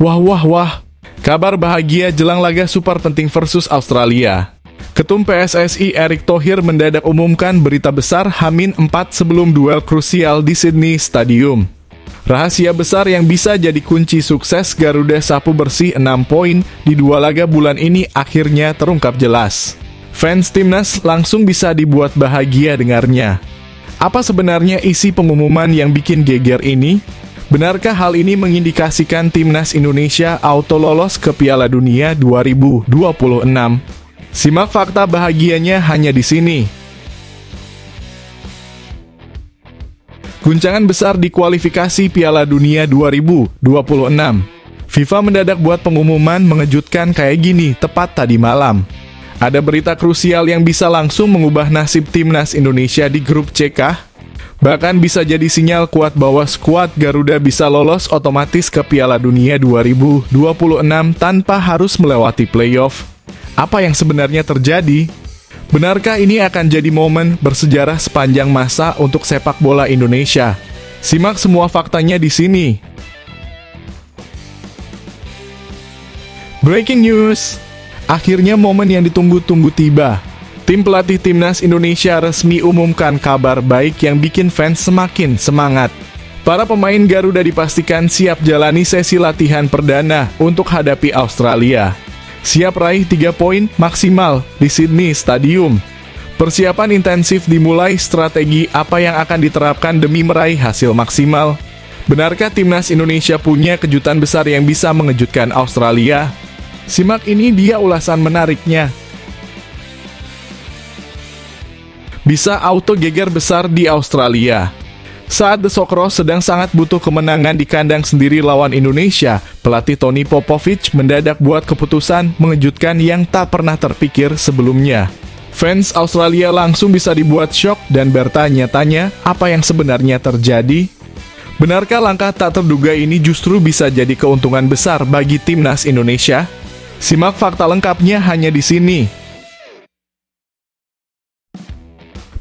Wah wah wah, kabar bahagia jelang laga super penting versus Australia. Ketum PSSI Erick Thohir mendadak umumkan berita besar H-4 sebelum duel krusial di Sydney Stadium. Rahasia besar yang bisa jadi kunci sukses Garuda sapu bersih 6 poin di 2 laga bulan ini akhirnya terungkap jelas. Fans timnas langsung bisa dibuat bahagia dengarnya. Apa sebenarnya isi pengumuman yang bikin geger ini? Benarkah hal ini mengindikasikan timnas Indonesia auto lolos ke Piala Dunia 2026? Simak fakta bahagianya hanya di sini. Guncangan besar di kualifikasi Piala Dunia 2026. FIFA mendadak buat pengumuman mengejutkan kayak gini tepat tadi malam. Ada berita krusial yang bisa langsung mengubah nasib timnas Indonesia di grup C kah? Bahkan bisa jadi sinyal kuat bahwa skuad Garuda bisa lolos otomatis ke Piala Dunia 2026 tanpa harus melewati playoff. Apa yang sebenarnya terjadi? Benarkah ini akan jadi momen bersejarah sepanjang masa untuk sepak bola Indonesia? Simak semua faktanya di sini. Breaking news. Akhirnya momen yang ditunggu-tunggu tiba. Tim pelatih timnas Indonesia resmi umumkan kabar baik yang bikin fans semakin semangat. Para pemain Garuda dipastikan siap jalani sesi latihan perdana untuk hadapi Australia. Siap raih 3 poin maksimal di Sydney Stadium. Persiapan intensif dimulai, strategi apa yang akan diterapkan demi meraih hasil maksimal. Benarkah timnas Indonesia punya kejutan besar yang bisa mengejutkan Australia? Simak ini dia ulasan menariknya. Bisa auto geger besar di Australia. Saat The Socceroos sedang sangat butuh kemenangan di kandang sendiri lawan Indonesia, pelatih Tony Popovic mendadak buat keputusan mengejutkan yang tak pernah terpikir sebelumnya. Fans Australia langsung bisa dibuat syok dan bertanya-tanya apa yang sebenarnya terjadi. Benarkah langkah tak terduga ini justru bisa jadi keuntungan besar bagi timnas Indonesia? Simak fakta lengkapnya hanya di sini.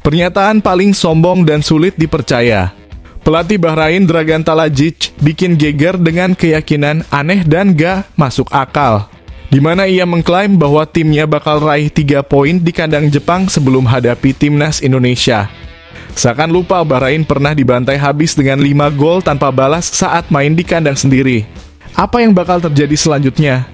Pernyataan paling sombong dan sulit dipercaya. Pelatih Bahrain Dragan Talajic bikin geger dengan keyakinan aneh dan gak masuk akal, di mana ia mengklaim bahwa timnya bakal raih 3 poin di kandang Jepang sebelum hadapi timnas Indonesia. Seakan lupa Bahrain pernah dibantai habis dengan 5 gol tanpa balas saat main di kandang sendiri. Apa yang bakal terjadi selanjutnya?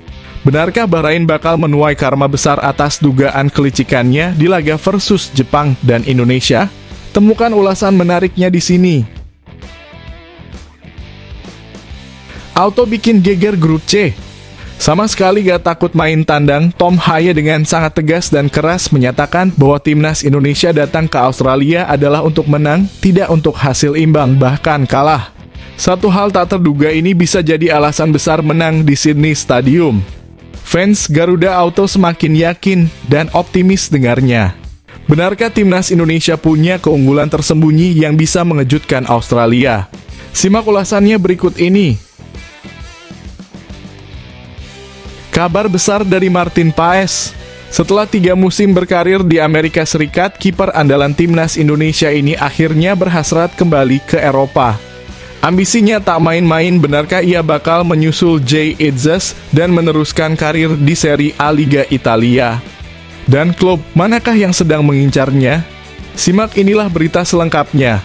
Benarkah Bahrain bakal menuai karma besar atas dugaan kelicikannya di laga versus Jepang dan Indonesia? Temukan ulasan menariknya di sini. Auto bikin geger grup C. Sama sekali gak takut main tandang, Tom Haye dengan sangat tegas dan keras menyatakan bahwa timnas Indonesia datang ke Australia adalah untuk menang, tidak untuk hasil imbang bahkan kalah. Satu hal tak terduga ini bisa jadi alasan besar menang di Sydney Stadium. Fans Garuda Auto semakin yakin dan optimis dengarnya. Benarkah timnas Indonesia punya keunggulan tersembunyi yang bisa mengejutkan Australia? Simak ulasannya berikut ini. Kabar besar dari Martin Paes. Setelah 3 musim berkarir di Amerika Serikat, kiper andalan timnas Indonesia ini akhirnya berhasrat kembali ke Eropa. Ambisinya tak main-main, benarkah ia bakal menyusul Jay Itzes dan meneruskan karir di Serie A Liga Italia? Dan klub manakah yang sedang mengincarnya? Simak inilah berita selengkapnya.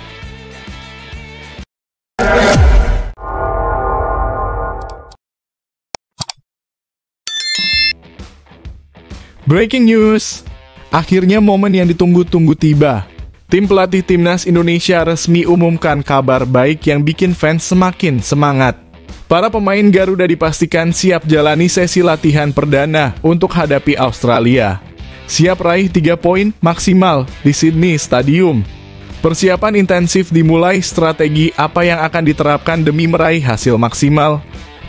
Breaking news. Akhirnya momen yang ditunggu-tunggu tiba. Tim pelatih timnas Indonesia resmi umumkan kabar baik yang bikin fans semakin semangat. Para pemain Garuda dipastikan siap jalani sesi latihan perdana untuk hadapi Australia. Siap raih 3 poin maksimal di Sydney Stadium. Persiapan intensif dimulai, strategi apa yang akan diterapkan demi meraih hasil maksimal.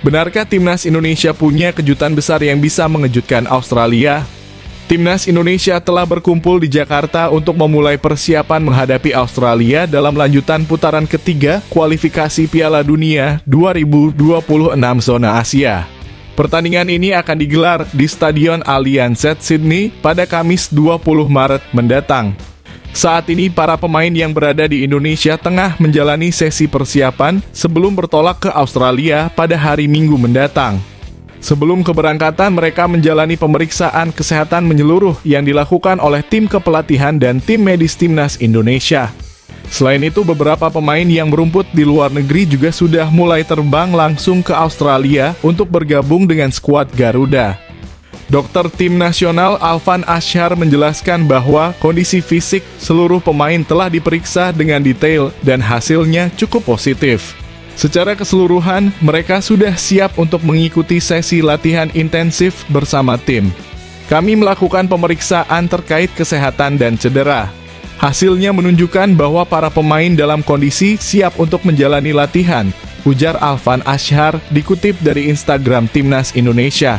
Benarkah timnas Indonesia punya kejutan besar yang bisa mengejutkan Australia? Timnas Indonesia telah berkumpul di Jakarta untuk memulai persiapan menghadapi Australia dalam lanjutan putaran ketiga kualifikasi Piala Dunia 2026 zona Asia. Pertandingan ini akan digelar di Stadion Allianz Sydney pada Kamis 20 Maret mendatang. Saat ini para pemain yang berada di Indonesia tengah menjalani sesi persiapan sebelum bertolak ke Australia pada hari Minggu mendatang. Sebelum keberangkatan, mereka menjalani pemeriksaan kesehatan menyeluruh yang dilakukan oleh tim kepelatihan dan tim medis Timnas Indonesia. Selain itu, beberapa pemain yang merumput di luar negeri juga sudah mulai terbang langsung ke Australia untuk bergabung dengan skuad Garuda. Dokter tim nasional Alvan Ashar menjelaskan bahwa kondisi fisik seluruh pemain telah diperiksa dengan detail dan hasilnya cukup positif. Secara keseluruhan, mereka sudah siap untuk mengikuti sesi latihan intensif bersama tim. Kami melakukan pemeriksaan terkait kesehatan dan cedera. Hasilnya menunjukkan bahwa para pemain dalam kondisi siap untuk menjalani latihan, ujar Alvan Ashar dikutip dari Instagram Timnas Indonesia.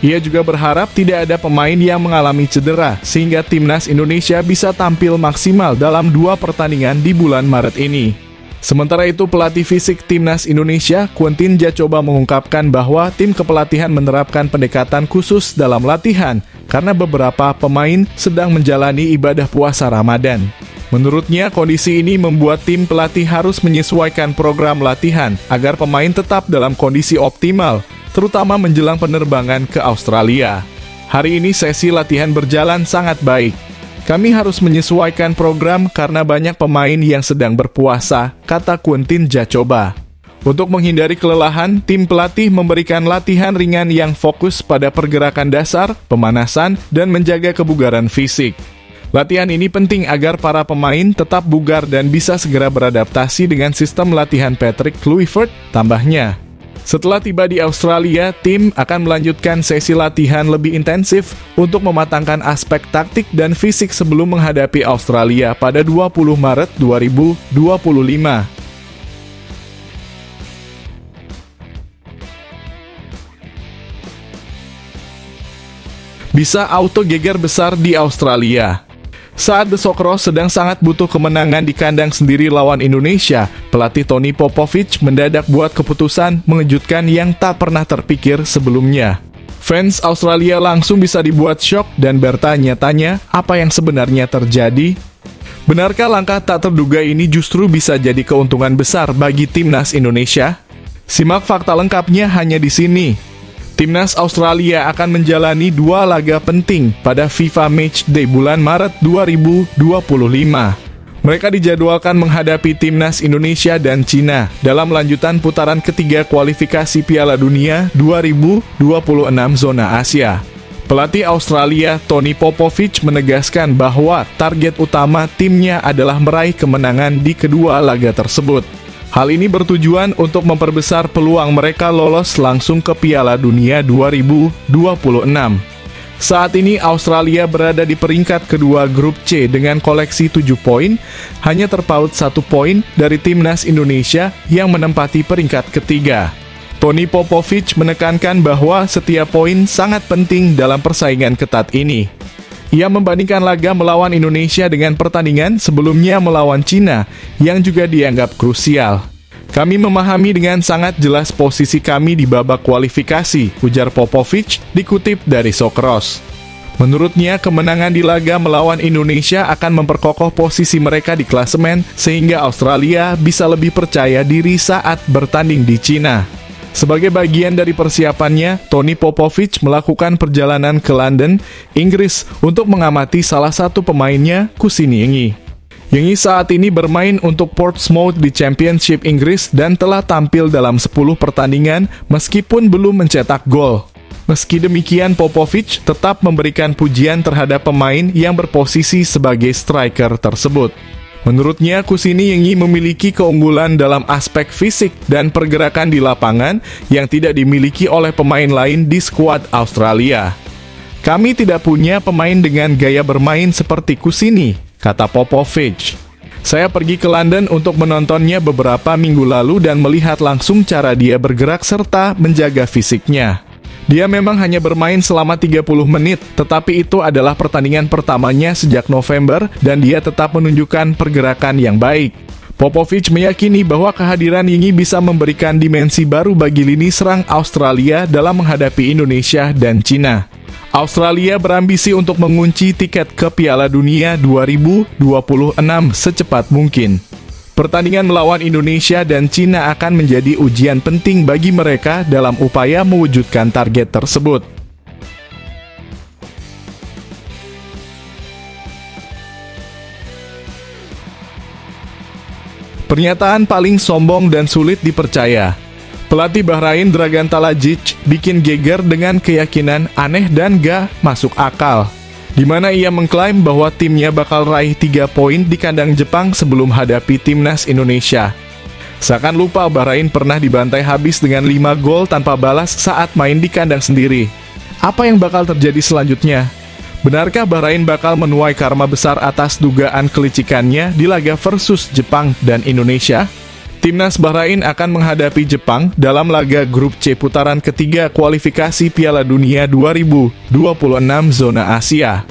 Ia juga berharap tidak ada pemain yang mengalami cedera, sehingga Timnas Indonesia bisa tampil maksimal dalam 2 pertandingan di bulan Maret ini. Sementara itu, pelatih fisik Timnas Indonesia, Quentin Jacoba mengungkapkan bahwa tim kepelatihan menerapkan pendekatan khusus dalam latihan karena beberapa pemain sedang menjalani ibadah puasa Ramadan. Menurutnya, kondisi ini membuat tim pelatih harus menyesuaikan program latihan agar pemain tetap dalam kondisi optimal, terutama menjelang penerbangan ke Australia. Hari ini sesi latihan berjalan sangat baik. Kami harus menyesuaikan program karena banyak pemain yang sedang berpuasa, kata Quentin Jacoba. Untuk menghindari kelelahan, tim pelatih memberikan latihan ringan yang fokus pada pergerakan dasar, pemanasan, dan menjaga kebugaran fisik. Latihan ini penting agar para pemain tetap bugar dan bisa segera beradaptasi dengan sistem latihan Patrick Kluivert, tambahnya. Setelah tiba di Australia, tim akan melanjutkan sesi latihan lebih intensif untuk mematangkan aspek taktik dan fisik sebelum menghadapi Australia pada 20 Maret 2025. Bisa auto geger besar di Australia. Saat The Socceroos sedang sangat butuh kemenangan di kandang sendiri lawan Indonesia, pelatih Tony Popovic mendadak buat keputusan mengejutkan yang tak pernah terpikir sebelumnya. Fans Australia langsung bisa dibuat syok dan bertanya-tanya apa yang sebenarnya terjadi. Benarkah langkah tak terduga ini justru bisa jadi keuntungan besar bagi Timnas Indonesia? Simak fakta lengkapnya hanya di sini. Timnas Australia akan menjalani 2 laga penting pada FIFA Matchday bulan Maret 2025. Mereka dijadwalkan menghadapi Timnas Indonesia dan Cina dalam lanjutan putaran ketiga kualifikasi Piala Dunia 2026 zona Asia. Pelatih Australia Tony Popovic menegaskan bahwa target utama timnya adalah meraih kemenangan di kedua laga tersebut. Hal ini bertujuan untuk memperbesar peluang mereka lolos langsung ke Piala Dunia 2026. Saat ini Australia berada di peringkat kedua grup C dengan koleksi 7 poin, hanya terpaut 1 poin dari Timnas Indonesia yang menempati peringkat ketiga. Tony Popovic menekankan bahwa setiap poin sangat penting dalam persaingan ketat ini. Ia membandingkan laga melawan Indonesia dengan pertandingan sebelumnya melawan Cina, yang juga dianggap krusial. Kami memahami dengan sangat jelas posisi kami di babak kualifikasi, ujar Popovic, dikutip dari Socceroos. Menurutnya, kemenangan di laga melawan Indonesia akan memperkokoh posisi mereka di klasemen, sehingga Australia bisa lebih percaya diri saat bertanding di Cina. Sebagai bagian dari persiapannya, Tony Popovic melakukan perjalanan ke London, Inggris untuk mengamati salah satu pemainnya, Kusini Yengi. Yengi saat ini bermain untuk Portsmouth di Championship Inggris dan telah tampil dalam 10 pertandingan meskipun belum mencetak gol. Meski demikian, Popovic tetap memberikan pujian terhadap pemain yang berposisi sebagai striker tersebut. Menurutnya, Kusini Yengi memiliki keunggulan dalam aspek fisik dan pergerakan di lapangan yang tidak dimiliki oleh pemain lain di skuad Australia. Kami tidak punya pemain dengan gaya bermain seperti Kusini, kata Popovic. Saya pergi ke London untuk menontonnya beberapa minggu lalu dan melihat langsung cara dia bergerak serta menjaga fisiknya. Dia memang hanya bermain selama 30 menit, tetapi itu adalah pertandingan pertamanya sejak November dan dia tetap menunjukkan pergerakan yang baik. Popovic meyakini bahwa kehadiran Yengi bisa memberikan dimensi baru bagi lini serang Australia dalam menghadapi Indonesia dan Cina. Australia berambisi untuk mengunci tiket ke Piala Dunia 2026 secepat mungkin. Pertandingan melawan Indonesia dan Cina akan menjadi ujian penting bagi mereka dalam upaya mewujudkan target tersebut. Pernyataan paling sombong dan sulit dipercaya. Pelatih Bahrain Dragan Talajic bikin geger dengan keyakinan aneh dan gak masuk akal, di mana ia mengklaim bahwa timnya bakal raih 3 poin di kandang Jepang sebelum hadapi timnas Indonesia. Seakan lupa Bahrain pernah dibantai habis dengan 5 gol tanpa balas saat main di kandang sendiri. Apa yang bakal terjadi selanjutnya? Benarkah Bahrain bakal menuai karma besar atas dugaan kelicikannya di laga versus Jepang dan Indonesia? Timnas Bahrain akan menghadapi Jepang dalam laga grup C putaran ketiga kualifikasi Piala Dunia 2026 zona Asia.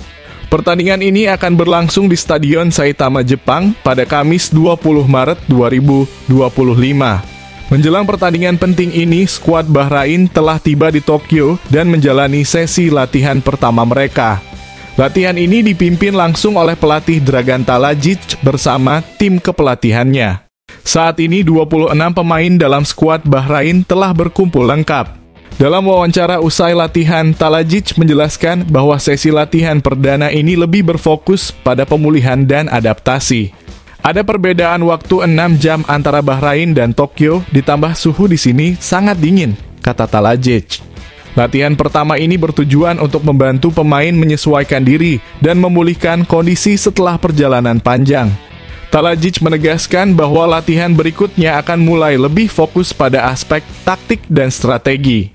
Pertandingan ini akan berlangsung di Stadion Saitama, Jepang pada Kamis 20 Maret 2025. Menjelang pertandingan penting ini, skuad Bahrain telah tiba di Tokyo dan menjalani sesi latihan pertama mereka. Latihan ini dipimpin langsung oleh pelatih Dragan Talajic bersama tim kepelatihannya. Saat ini 26 pemain dalam skuad Bahrain telah berkumpul lengkap. Dalam wawancara usai latihan, Talajic menjelaskan bahwa sesi latihan perdana ini lebih berfokus pada pemulihan dan adaptasi. Ada perbedaan waktu 6 jam antara Bahrain dan Tokyo, ditambah suhu di sini sangat dingin, kata Talajic. Latihan pertama ini bertujuan untuk membantu pemain menyesuaikan diri dan memulihkan kondisi setelah perjalanan panjang. Talajic menegaskan bahwa latihan berikutnya akan mulai lebih fokus pada aspek taktik dan strategi.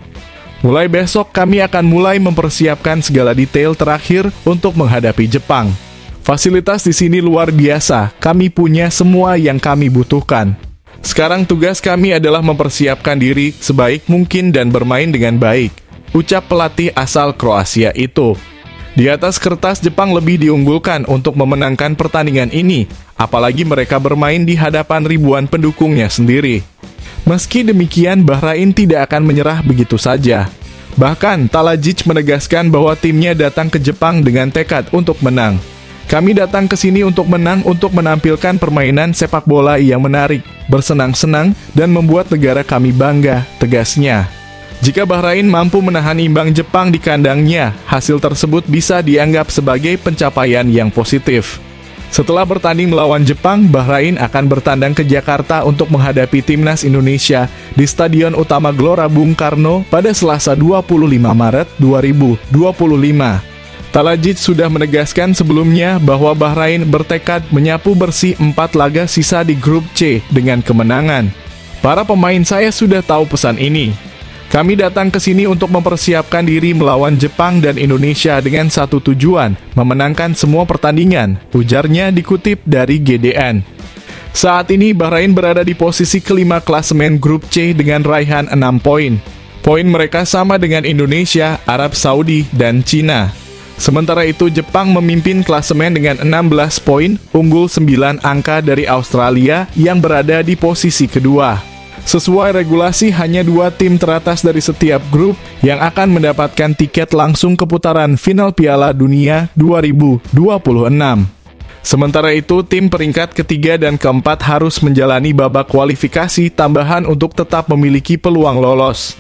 Mulai besok kami akan mulai mempersiapkan segala detail terakhir untuk menghadapi Jepang. Fasilitas di sini luar biasa, kami punya semua yang kami butuhkan. Sekarang tugas kami adalah mempersiapkan diri sebaik mungkin dan bermain dengan baik, ucap pelatih asal Kroasia itu. Di atas kertas, Jepang lebih diunggulkan untuk memenangkan pertandingan ini, apalagi mereka bermain di hadapan ribuan pendukungnya sendiri. Meski demikian, Bahrain tidak akan menyerah begitu saja. Bahkan, Talajic menegaskan bahwa timnya datang ke Jepang dengan tekad untuk menang. Kami datang ke sini untuk menang, untuk menampilkan permainan sepak bola yang menarik, bersenang-senang, dan membuat negara kami bangga, tegasnya. Jika Bahrain mampu menahan imbang Jepang di kandangnya, hasil tersebut bisa dianggap sebagai pencapaian yang positif. Setelah bertanding melawan Jepang, Bahrain akan bertandang ke Jakarta untuk menghadapi timnas Indonesia di Stadion Utama Gelora Bung Karno pada Selasa 25 Maret 2025. Talajic sudah menegaskan sebelumnya bahwa Bahrain bertekad menyapu bersih 4 laga sisa di grup C dengan kemenangan. Para pemain saya sudah tahu pesan ini. Kami datang ke sini untuk mempersiapkan diri melawan Jepang dan Indonesia dengan satu tujuan, memenangkan semua pertandingan, ujarnya dikutip dari GDN. Saat ini Bahrain berada di posisi kelima klasemen grup C dengan raihan 6 poin. Poin mereka sama dengan Indonesia, Arab Saudi, dan Cina. Sementara itu Jepang memimpin klasemen dengan 16 poin, unggul 9 angka dari Australia yang berada di posisi kedua. Sesuai regulasi, hanya 2 tim teratas dari setiap grup yang akan mendapatkan tiket langsung ke putaran final Piala Dunia 2026. Sementara itu, tim peringkat ketiga dan keempat harus menjalani babak kualifikasi tambahan untuk tetap memiliki peluang lolos.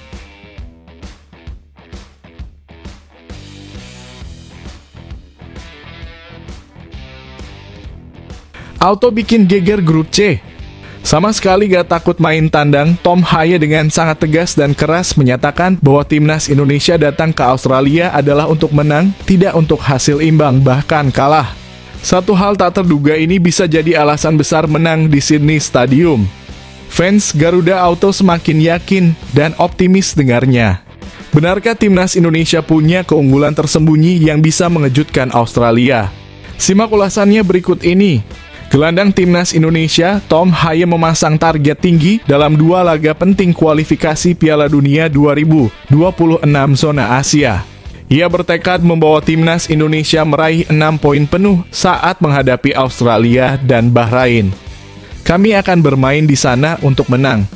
Auto bikin geger grup C. Sama sekali gak takut main tandang, Tom Haye dengan sangat tegas dan keras menyatakan bahwa timnas Indonesia datang ke Australia adalah untuk menang, tidak untuk hasil imbang, bahkan kalah. Satu hal tak terduga ini bisa jadi alasan besar menang di Sydney Stadium. Fans Garuda Auto semakin yakin dan optimis dengarnya. Benarkah timnas Indonesia punya keunggulan tersembunyi yang bisa mengejutkan Australia? Simak ulasannya berikut ini. Gelandang timnas Indonesia, Tom Haye memasang target tinggi dalam 2 laga penting kualifikasi Piala Dunia 2026 zona Asia. Ia bertekad membawa timnas Indonesia meraih 6 poin penuh saat menghadapi Australia dan Bahrain. Kami akan bermain di sana untuk menang.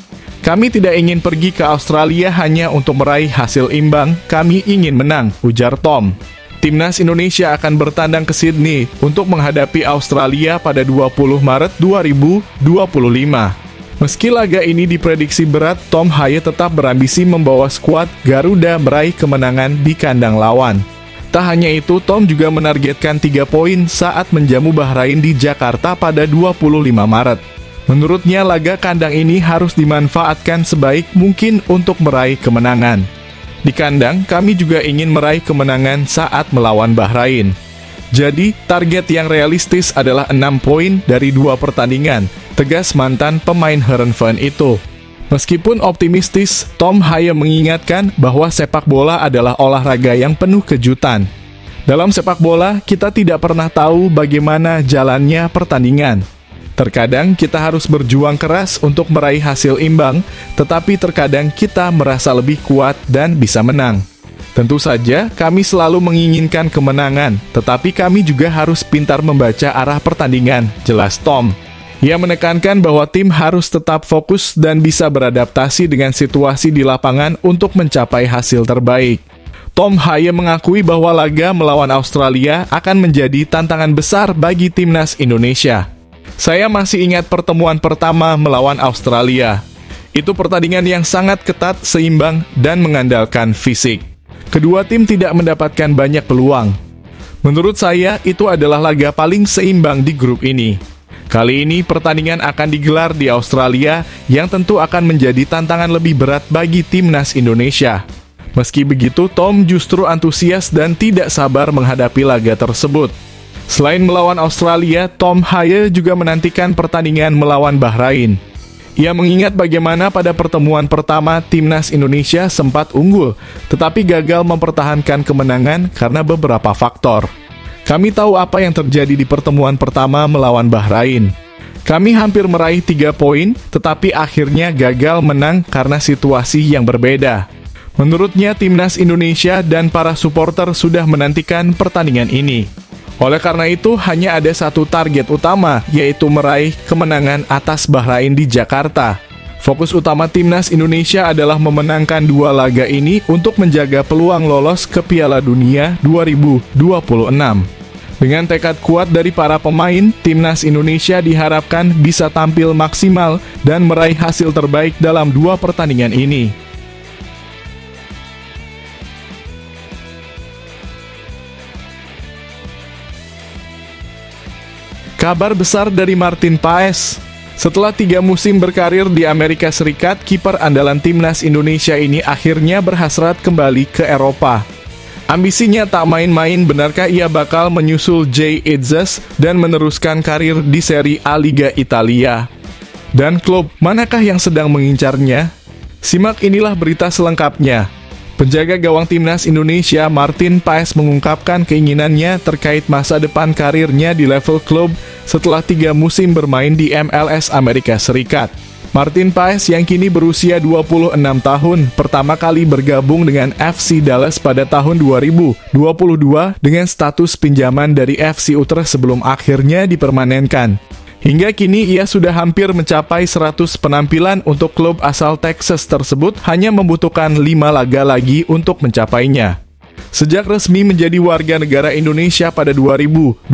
Kami tidak ingin pergi ke Australia hanya untuk meraih hasil imbang, kami ingin menang, ujar Tom. Timnas Indonesia akan bertandang ke Sydney untuk menghadapi Australia pada 20 Maret 2025. Meski laga ini diprediksi berat, Tom Haye tetap berambisi membawa skuad Garuda meraih kemenangan di kandang lawan. Tak hanya itu, Tom juga menargetkan 3 poin saat menjamu Bahrain di Jakarta pada 25 Maret. Menurutnya, laga kandang ini harus dimanfaatkan sebaik mungkin untuk meraih kemenangan. Di kandang, kami juga ingin meraih kemenangan saat melawan Bahrain. Jadi, target yang realistis adalah 6 poin dari 2 pertandingan, tegas mantan pemain Heerenveen itu. Meskipun optimistis, Tom Haye mengingatkan bahwa sepak bola adalah olahraga yang penuh kejutan. Dalam sepak bola, kita tidak pernah tahu bagaimana jalannya pertandingan. Terkadang kita harus berjuang keras untuk meraih hasil imbang, tetapi terkadang kita merasa lebih kuat dan bisa menang. Tentu saja, kami selalu menginginkan kemenangan, tetapi kami juga harus pintar membaca arah pertandingan, jelas Tom. Ia menekankan bahwa tim harus tetap fokus dan bisa beradaptasi dengan situasi di lapangan untuk mencapai hasil terbaik. Tom Haye mengakui bahwa laga melawan Australia akan menjadi tantangan besar bagi timnas Indonesia. Saya masih ingat pertemuan pertama melawan Australia. Itu pertandingan yang sangat ketat, seimbang, dan mengandalkan fisik. Kedua tim tidak mendapatkan banyak peluang. Menurut saya, itu adalah laga paling seimbang di grup ini. Kali ini pertandingan akan digelar di Australia yang tentu akan menjadi tantangan lebih berat bagi timnas Indonesia. Meski begitu, Tom justru antusias dan tidak sabar menghadapi laga tersebut. Selain melawan Australia, Tom Haye juga menantikan pertandingan melawan Bahrain. Ia mengingat bagaimana pada pertemuan pertama timnas Indonesia sempat unggul, tetapi gagal mempertahankan kemenangan karena beberapa faktor. Kami tahu apa yang terjadi di pertemuan pertama melawan Bahrain. Kami hampir meraih 3 poin, tetapi akhirnya gagal menang karena situasi yang berbeda. Menurutnya, timnas Indonesia dan para supporter sudah menantikan pertandingan ini. Oleh karena itu, hanya ada satu target utama, yaitu meraih kemenangan atas Bahrain di Jakarta. Fokus utama timnas Indonesia adalah memenangkan 2 laga ini untuk menjaga peluang lolos ke Piala Dunia 2026. Dengan tekad kuat dari para pemain, timnas Indonesia diharapkan bisa tampil maksimal dan meraih hasil terbaik dalam 2 pertandingan ini. Kabar besar dari Martin Paes. Setelah 3 musim berkarir di Amerika Serikat, kiper andalan timnas Indonesia ini akhirnya berhasrat kembali ke Eropa. Ambisinya tak main-main, benarkah ia bakal menyusul Jay Itzes dan meneruskan karir di Serie A Liga Italia? Dan klub manakah yang sedang mengincarnya? Simak inilah berita selengkapnya. Penjaga gawang timnas Indonesia Martin Paes mengungkapkan keinginannya terkait masa depan karirnya di level klub setelah 3 musim bermain di MLS Amerika Serikat. Martin Paes yang kini berusia 26 tahun pertama kali bergabung dengan FC Dallas pada tahun 2022 dengan status pinjaman dari FC Utrecht sebelum akhirnya dipermanenkan. Hingga kini ia sudah hampir mencapai 100 penampilan untuk klub asal Texas tersebut, hanya membutuhkan 5 laga lagi untuk mencapainya. Sejak resmi menjadi warga negara Indonesia pada 2024,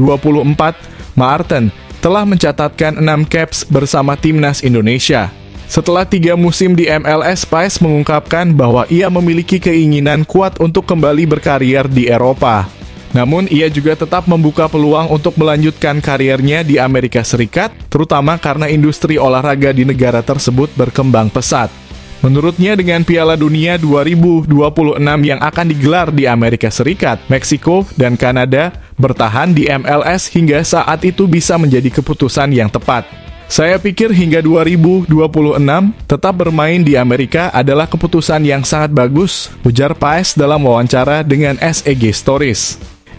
Martin telah mencatatkan 6 caps bersama timnas Indonesia. Setelah 3 musim di MLS, Paes mengungkapkan bahwa ia memiliki keinginan kuat untuk kembali berkarier di Eropa. Namun, ia juga tetap membuka peluang untuk melanjutkan kariernya di Amerika Serikat, terutama karena industri olahraga di negara tersebut berkembang pesat. Menurutnya, dengan Piala Dunia 2026 yang akan digelar di Amerika Serikat, Meksiko, dan Kanada, bertahan di MLS hingga saat itu bisa menjadi keputusan yang tepat. Saya pikir hingga 2026, tetap bermain di Amerika adalah keputusan yang sangat bagus, ujar Paes dalam wawancara dengan SEG Stories.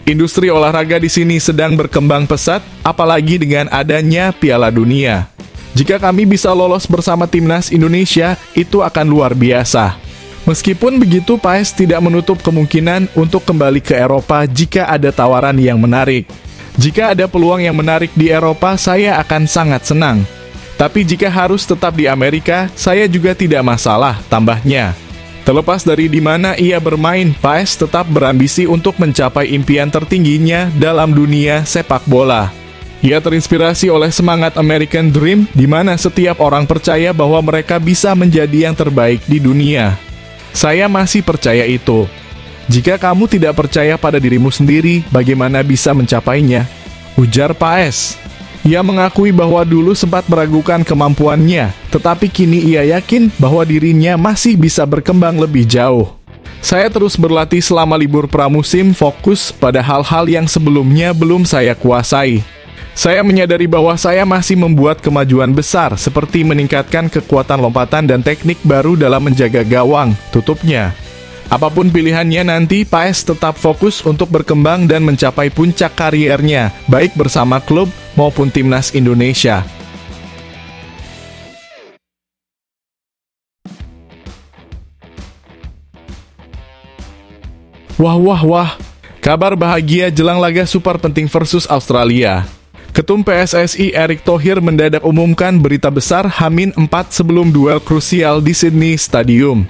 Industri olahraga di sini sedang berkembang pesat, apalagi dengan adanya Piala Dunia. Jika kami bisa lolos bersama timnas Indonesia, itu akan luar biasa. Meskipun begitu, Paes tidak menutup kemungkinan untuk kembali ke Eropa jika ada tawaran yang menarik. Jika ada peluang yang menarik di Eropa, saya akan sangat senang. Tapi jika harus tetap di Amerika, saya juga tidak masalah, tambahnya. Terlepas dari di mana ia bermain, Paes tetap berambisi untuk mencapai impian tertingginya dalam dunia sepak bola. Ia terinspirasi oleh semangat American Dream, di mana setiap orang percaya bahwa mereka bisa menjadi yang terbaik di dunia. Saya masih percaya itu. Jika kamu tidak percaya pada dirimu sendiri, bagaimana bisa mencapainya? Ujar Paes. Ia mengakui bahwa dulu sempat meragukan kemampuannya, tetapi kini ia yakin bahwa dirinya masih bisa berkembang lebih jauh. Saya terus berlatih selama libur pramusim, fokus pada hal-hal yang sebelumnya belum saya kuasai. Saya menyadari bahwa saya masih membuat kemajuan besar, seperti meningkatkan kekuatan lompatan dan teknik baru dalam menjaga gawang, tutupnya. Apapun pilihannya nanti, Paes tetap fokus untuk berkembang dan mencapai puncak kariernya, baik bersama klub maupun timnas Indonesia. Wah, kabar bahagia jelang laga super penting versus Australia. Ketum PSSI Erick Thohir mendadak umumkan berita besar H-4 sebelum duel krusial di Sydney Stadium.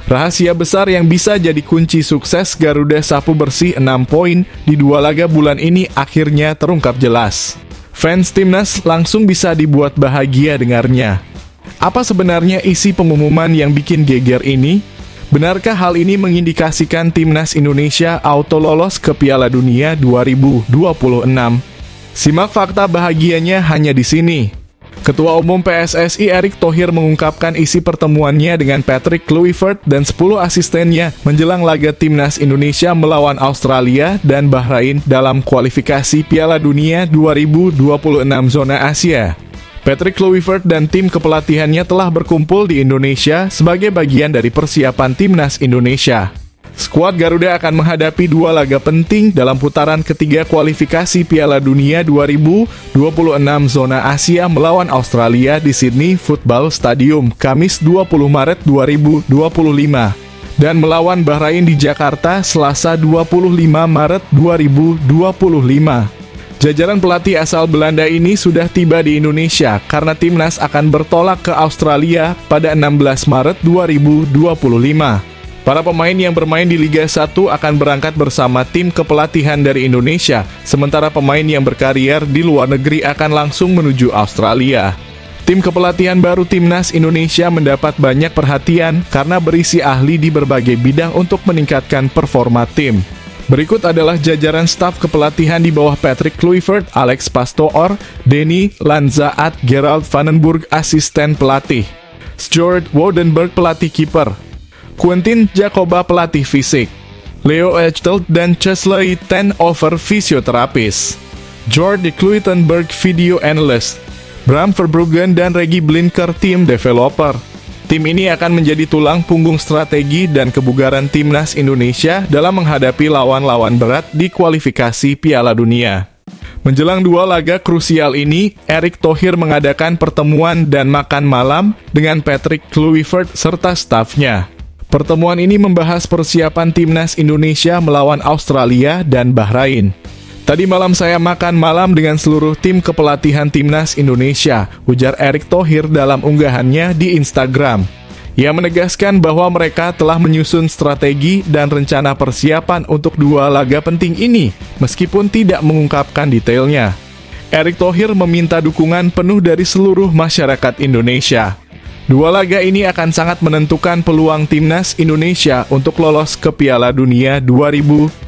Rahasia besar yang bisa jadi kunci sukses Garuda sapu bersih 6 poin di 2 laga bulan ini akhirnya terungkap jelas. Fans timnas langsung bisa dibuat bahagia dengarnya. Apa sebenarnya isi pengumuman yang bikin geger ini? Benarkah hal ini mengindikasikan timnas Indonesia auto lolos ke Piala Dunia 2026? Simak fakta bahagianya hanya di sini. Ketua Umum PSSI Erick Thohir mengungkapkan isi pertemuannya dengan Patrick Kluivert dan 10 asistennya menjelang laga timnas Indonesia melawan Australia dan Bahrain dalam kualifikasi Piala Dunia 2026 zona Asia. Patrick Kluivert dan tim kepelatihannya telah berkumpul di Indonesia sebagai bagian dari persiapan timnas Indonesia. Skuad Garuda akan menghadapi 2 laga penting dalam putaran ketiga kualifikasi Piala Dunia 2026 zona Asia melawan Australia di Sydney Football Stadium, Kamis 20 Maret 2025, dan melawan Bahrain di Jakarta, Selasa 25 Maret 2025. Jajaran pelatih asal Belanda ini sudah tiba di Indonesia karena timnas akan bertolak ke Australia pada 16 Maret 2025. Para pemain yang bermain di Liga 1 akan berangkat bersama tim kepelatihan dari Indonesia, sementara pemain yang berkarier di luar negeri akan langsung menuju Australia. Tim kepelatihan baru timnas Indonesia mendapat banyak perhatian karena berisi ahli di berbagai bidang untuk meningkatkan performa tim. Berikut adalah jajaran staf kepelatihan di bawah Patrick Kluivert, Alex Pastoor, Denny Lanzaat, Gerald Vandenburg, asisten pelatih, Stuart Woudenberg, pelatih kiper, Quentin Jacoba, pelatih fisik, Leo Echtel dan Chesley Ten-Over, fisioterapis, Jordi Kluitenberg, video analyst, Bram Verbruggen dan Reggie Blinker, tim developer. Tim ini akan menjadi tulang punggung strategi dan kebugaran timnas Indonesia dalam menghadapi lawan-lawan berat di kualifikasi Piala Dunia. Menjelang 2 laga krusial ini, Erick Thohir mengadakan pertemuan dan makan malam dengan Patrick Kluivert serta stafnya. Pertemuan ini membahas persiapan timnas Indonesia melawan Australia dan Bahrain. Tadi malam saya makan malam dengan seluruh tim kepelatihan timnas Indonesia, ujar Erick Thohir dalam unggahannya di Instagram. Ia menegaskan bahwa mereka telah menyusun strategi dan rencana persiapan untuk 2 laga penting ini, meskipun tidak mengungkapkan detailnya. Erick Thohir meminta dukungan penuh dari seluruh masyarakat Indonesia. 2 laga ini akan sangat menentukan peluang timnas Indonesia untuk lolos ke Piala Dunia 2026.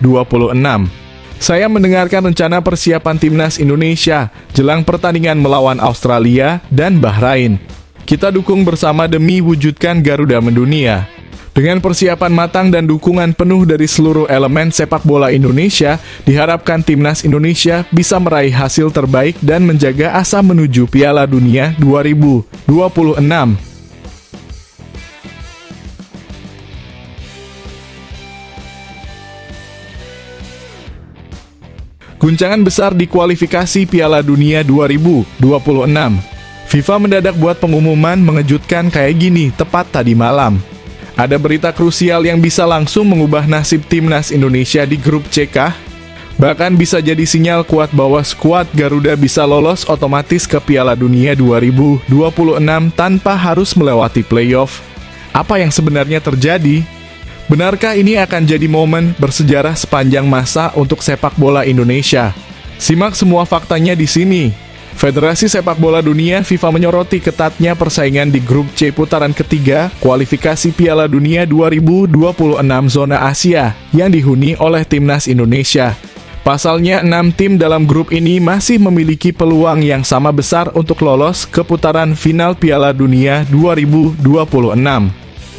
Saya mendengarkan rencana persiapan timnas Indonesia jelang pertandingan melawan Australia dan Bahrain. Kita dukung bersama demi wujudkan Garuda mendunia. Dengan persiapan matang dan dukungan penuh dari seluruh elemen sepak bola Indonesia, diharapkan timnas Indonesia bisa meraih hasil terbaik dan menjaga asa menuju Piala Dunia 2026. Guncangan besar di kualifikasi Piala Dunia 2026. FIFA mendadak buat pengumuman mengejutkan kayak gini tepat tadi malam. Ada berita krusial yang bisa langsung mengubah nasib timnas Indonesia di grup C kah? Bahkan bisa jadi sinyal kuat bahwa skuad Garuda bisa lolos otomatis ke Piala Dunia 2026 tanpa harus melewati playoff. Apa yang sebenarnya terjadi? Benarkah ini akan jadi momen bersejarah sepanjang masa untuk sepak bola Indonesia? Simak semua faktanya di sini. Federasi Sepak Bola Dunia FIFA menyoroti ketatnya persaingan di grup C putaran ketiga kualifikasi Piala Dunia 2026 zona Asia yang dihuni oleh Timnas Indonesia. Pasalnya, 6 tim dalam grup ini masih memiliki peluang yang sama besar untuk lolos ke putaran final Piala Dunia 2026.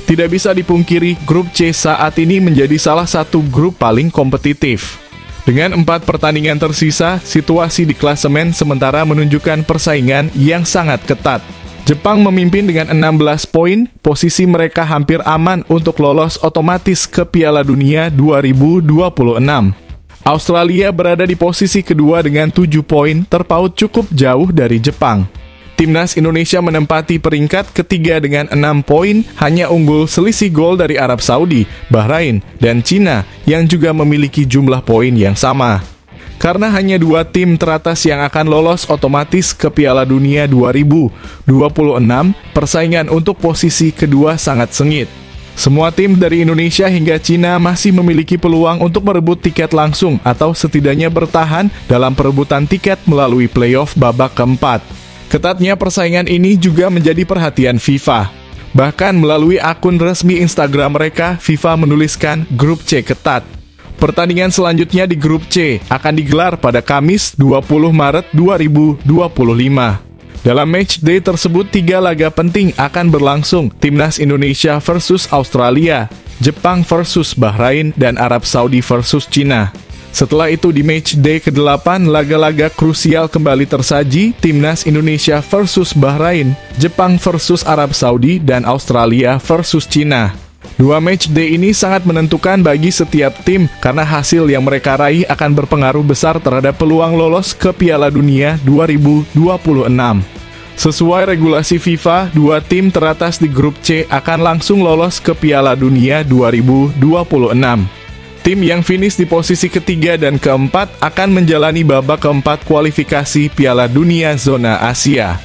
Tidak bisa dipungkiri, grup C saat ini menjadi salah satu grup paling kompetitif. Dengan 4 pertandingan tersisa, situasi di klasemen sementara menunjukkan persaingan yang sangat ketat. Jepang memimpin dengan 16 poin, posisi mereka hampir aman untuk lolos otomatis ke Piala Dunia 2026. Australia berada di posisi kedua dengan 7 poin, terpaut cukup jauh dari Jepang. Timnas Indonesia menempati peringkat ketiga dengan 6 poin, hanya unggul selisih gol dari Arab Saudi, Bahrain, dan Cina yang juga memiliki jumlah poin yang sama. Karena hanya 2 tim teratas yang akan lolos otomatis ke Piala Dunia 2026, persaingan untuk posisi kedua sangat sengit. Semua tim dari Indonesia hingga Cina masih memiliki peluang untuk merebut tiket langsung atau setidaknya bertahan dalam perebutan tiket melalui playoff babak keempat. Ketatnya persaingan ini juga menjadi perhatian FIFA. Bahkan melalui akun resmi Instagram mereka, FIFA menuliskan grup C ketat. Pertandingan selanjutnya di grup C akan digelar pada Kamis 20 Maret 2025. Dalam match day tersebut, 3 laga penting akan berlangsung, Timnas Indonesia versus Australia, Jepang versus Bahrain, dan Arab Saudi versus Cina. Setelah itu di match day ke-8, laga-laga krusial kembali tersaji, Timnas Indonesia versus Bahrain, Jepang versus Arab Saudi, dan Australia versus Cina. 2 match day ini sangat menentukan bagi setiap tim karena hasil yang mereka raih akan berpengaruh besar terhadap peluang lolos ke Piala Dunia 2026. Sesuai regulasi FIFA, 2 tim teratas di grup C akan langsung lolos ke Piala Dunia 2026. Tim yang finish di posisi ketiga dan keempat akan menjalani babak keempat kualifikasi Piala Dunia zona Asia.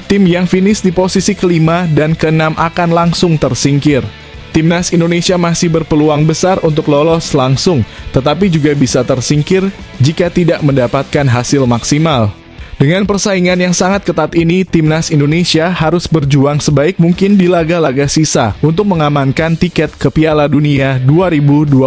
Tim yang finish di posisi kelima dan keenam akan langsung tersingkir. Timnas Indonesia masih berpeluang besar untuk lolos langsung, tetapi juga bisa tersingkir jika tidak mendapatkan hasil maksimal. Dengan persaingan yang sangat ketat ini, Timnas Indonesia harus berjuang sebaik mungkin di laga-laga sisa untuk mengamankan tiket ke Piala Dunia 2026.